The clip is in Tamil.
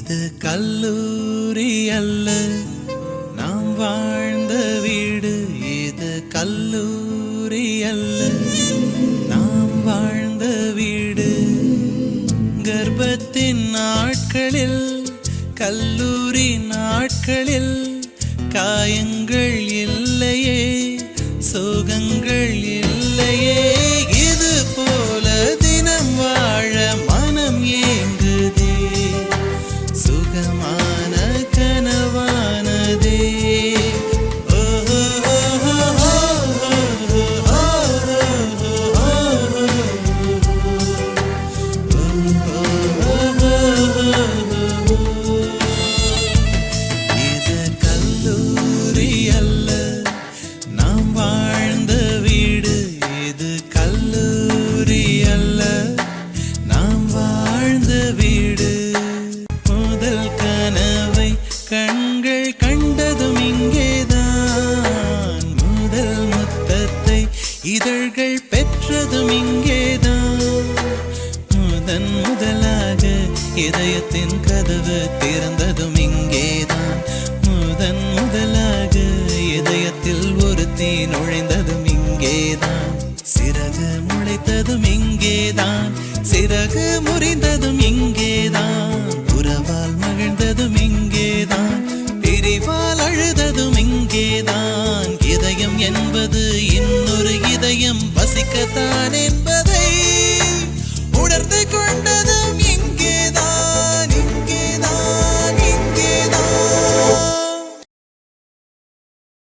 இது கல்லூரி அல்ல நாம் வாழ்ந்த வீடு. இது கல்லூரி அல்ல நாம் வாழ்ந்த வீடு. கர்ப்பத்தின் நாட்களில் கல்லூரி நாட்களில் காயங்கள் இல்லையே, சோகங்கள் இல்லையே. இது போல தினம் வாழ மனம் ஏங்குதே, சுகமான கனவானதே. இது கல்லூரி அல்ல நாம் வாழ்ந்த வீடு. இது கல்லூரி அல்ல நாம் வாழ்ந்த வீடு. முதல் கனவை கண்கள் கண்டதும் இங்கேதான். முதல் முத்தத்தை இதழ்கள் பெற்றதும் இங்கேதான். முதலாக இதயத்தின் கதவு திறந்ததும் இங்கேதான். முதலாக இதயத்தில் ஒருத்தி நுழைந்ததும் இங்கேதான். சிறகு முளைத்ததும் இங்கேதான், சிறகு முறிந்ததும் இங்கேதான். உறவால் மகிழ்ந்ததும் இங்கேதான், பிரிவால் அழுததும் இங்கேதான். இதயம் என்பது இன்னொரு இதயம் வசிக்கத்தான் என்பது